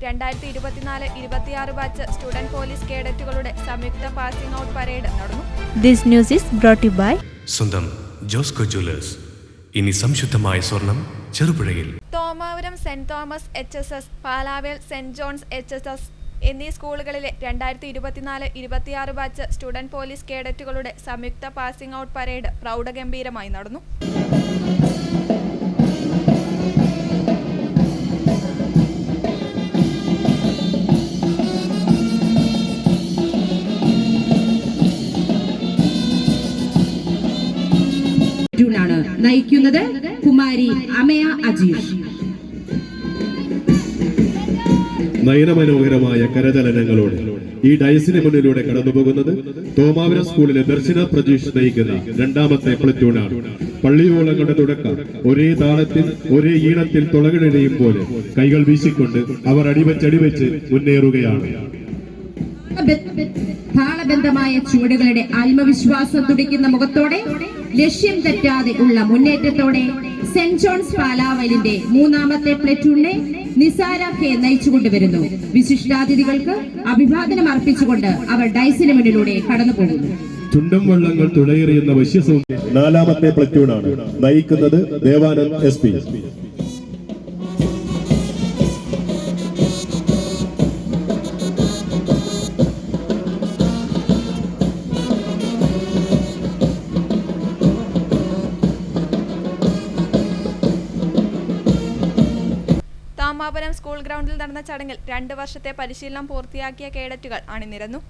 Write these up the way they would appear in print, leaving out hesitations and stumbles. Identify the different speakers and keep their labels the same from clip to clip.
Speaker 1: 2024-26 batch student police കേഡറ്റുകളുടെ സംയുക്ത passing out parade നടന്നു.
Speaker 2: This news is brought you by
Speaker 3: സ്വന്തം ജോസ്കോ ജ്വല്ലേഴ്സ്. ഇനി സംശുദ്ധമായ സ്വർണം ചെറുപുഴയിൽ.
Speaker 1: Thomapuram saint Thomas HSS, Palavel saint Johns HSS എന്നീ സ്കൂളുകളിലെ 2024-26 ബാച്ച് സ്റ്റുഡന്റ് പോലീസ് കേഡറ്റുകളുടെ സംയുക്ത പാസിംഗ് ഔട്ട് പരേഡ് പ്രൗഢഗംഭീരമായി നടന്നു.
Speaker 4: നയിക്കുന്നത് കുമാരി അമയ അജീഷ്.
Speaker 5: നയനമനോഹരമായ കരചലനങ്ങളോടെ ഈ ഡയസിന് മുന്നിലൂടെ കടന്നുപോകുന്നത് തോമാപുരം സ്കൂളിലെ ദർശന പ്രജീഷ് നയിക്കുന്ന രണ്ടാമത്തെ പ്ലറ്റൂണാണ്. പള്ളിയോളങ്ങളുടെ തുടക്കം ഒരേ താളത്തിൽ ഒരേ ഈണത്തിൽ തുളകിടയും പോലെ കൈകൾ വീശിക്കൊണ്ട് അവർ അടിവെച്ച് മുന്നേറുകയാണ്.
Speaker 4: താളബന്ധമായ ചുവടുകളുടെ ആത്മവിശ്വാസം തുടിക്കുന്ന മുഖത്തോടെ ലക്ഷ്യം തെറ്റാതെ ഉള്ള മുന്നേറ്റത്തോടെ സെന്റ് ജോൺസ് പാലാവലിന്റെ മൂന്നാമത്തെ പ്ലറ്റൂണിനെ നിസാര കെ നയിച്ചുകൊണ്ടുവരുന്നു. വിശിഷ്ടാതിഥികൾക്ക് അഭിവാദനം അർപ്പിച്ചുകൊണ്ട് അവർ ഡൈസിന് മുന്നിലൂടെ കടന്നുപോകുന്നു.
Speaker 5: ചുണ്ടൻ വള്ളങ്ങൾ തുളയെറിയുന്ന വശ്യസൗന്ദര്യം നാലാമത്തെ പ്ലറ്റൂണാണ്. നയിക്കുന്നത് ദേവാനന്ദ് SP.
Speaker 1: തോമാപുരം സ്കൂൾ ഗ്രൗണ്ടിൽ നടന്ന ചടങ്ങിൽ 2 വർഷത്തെ പരിശീലനം പൂർത്തിയാക്കിയ കേഡറ്റുകൾ അണിനിരന്നു.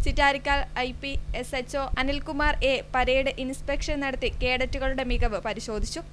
Speaker 1: Chittarikkal IP SHO Anilkumar A parade inspection നടത്തി കേഡറ്റുകളുടെ മികവ് പരിശോധിച്ചു.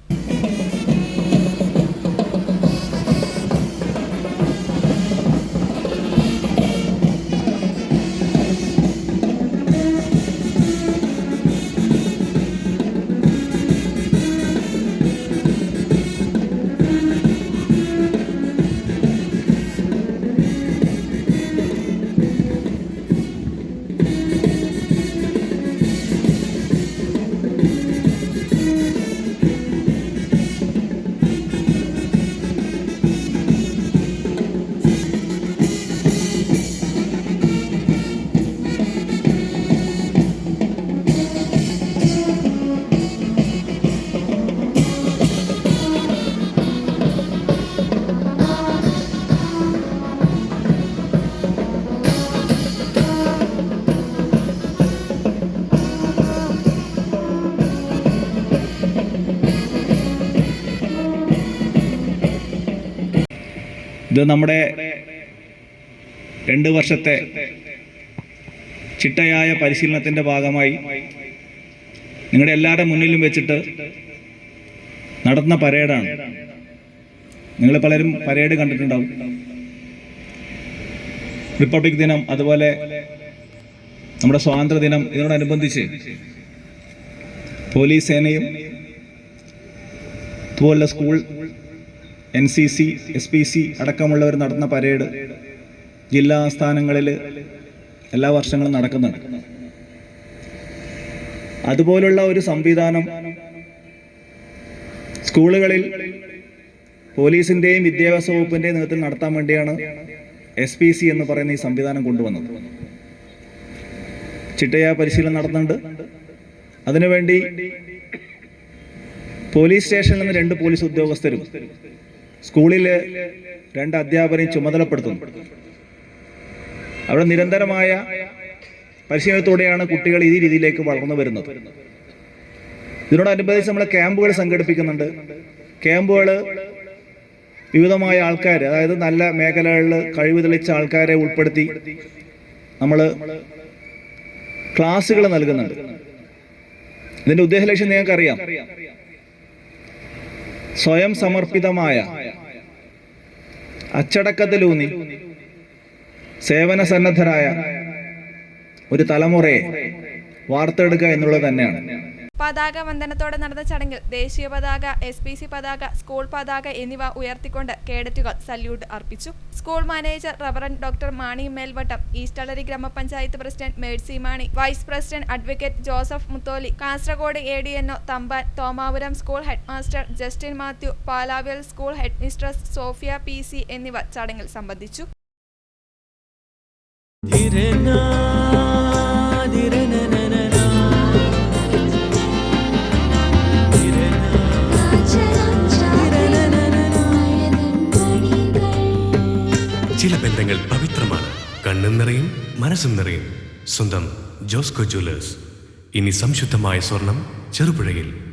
Speaker 6: ഇത് നമ്മുടെ 2 വർഷത്തെ ചിട്ടയായ പരിശീലനത്തിൻ്റെ ഭാഗമായി നിങ്ങളുടെ എല്ലാവരുടെ മുന്നിലും വെച്ചിട്ട് നടത്തുന്ന പരേഡാണ്. നിങ്ങൾ പലരും പരേഡ് കണ്ടിട്ടുണ്ടാവും. റിപ്പബ്ലിക് ദിനം, അതുപോലെ നമ്മുടെ സ്വാതന്ത്ര്യ ദിനം, ഇതിനോടനുബന്ധിച്ച് പോലീസ് സേനയും അതുപോലെ സ്കൂൾ NCC SPC അടക്കമുള്ളവർ നടത്തുന്ന പരേഡ് ജില്ലാ ആസ്ഥാനങ്ങളിൽ എല്ലാ വർഷങ്ങളും നടക്കുന്നുണ്ട്. അതുപോലുള്ള ഒരു സംവിധാനം സ്കൂളുകളിൽ പോലീസിൻ്റെയും വിദ്യാഭ്യാസ വകുപ്പിൻ്റെയും നേതൃത്വത്തിൽ നടത്താൻ വേണ്ടിയാണ് SPC എന്ന് പറയുന്ന ഈ സംവിധാനം കൊണ്ടുവന്നത്. ചിട്ടയായ പരിശീലനം നടത്തുന്നുണ്ട്. അതിനുവേണ്ടി പോലീസ് സ്റ്റേഷനിൽ നിന്ന് 2 പോലീസ് ഉദ്യോഗസ്ഥരും സ്കൂളിലെ 2 അധ്യാപകരെയും ചുമതലപ്പെടുത്തുന്നു. അവിടെ നിരന്തരമായ പരിശീലനത്തോടെയാണ് കുട്ടികൾ ഈ രീതിയിലേക്ക് വളർന്നു വരുന്നത്. ഇതിനോടനുബന്ധിച്ച് നമ്മൾ ക്യാമ്പുകൾ സംഘടിപ്പിക്കുന്നുണ്ട്. ക്യാമ്പുകൾ വിവിധമായ ആൾക്കാർ, അതായത് നല്ല മേഖലകളിൽ കഴിവ് തെളിയിച്ച ആൾക്കാരെ ഉൾപ്പെടുത്തി നമ്മൾ ക്ലാസ്സുകൾ നൽകുന്നുണ്ട്. ഇതിൻ്റെ ഉദ്ദേശലക്ഷ്യം നിങ്ങൾക്കറിയാം. സ്വയം സമർപ്പിതമായ അച്ചടക്കത്തിലൂന്നി സേവന സന്നദ്ധരായ ഒരു തലമുറയെ വാർത്തെടുക്കുക എന്നുള്ളത് തന്നെയാണ്.
Speaker 1: പതാക വന്ദനത്തോടെ നടന്ന ചടങ്ങിൽ ദേശീയ പതാക, SPC പതാക, സ്കൂൾ പതാക എന്നിവ ഉയർത്തിക്കൊണ്ട് കേഡറ്റുകൾ സല്യൂട്ട് അർപ്പിച്ചു. School manager reverend doctor Mani Melvattam, Eastelari ഗ്രാമപഞ്ചായത്ത് president Mercy Mani, vice president advocate Joseph Mutholi, Kasaragod ADNO Thampan, Thomapuram school headmaster Justin Mathew, Palavel school headmistress Sophia PC എന്നിവർ ചടങ്ങിൽ സംബന്ധിച്ചു.
Speaker 3: ചില ബന്ധങ്ങൾ പവിത്രമാണ്. കണ്ണും നിറയും മനസ്സും നിറയും. സ്വന്തം ജോസ്കോ ജ്വല്ലേഴ്സ്. ഇനി സംശുദ്ധമായ സ്വർണം ചെറുപുഴയിൽ.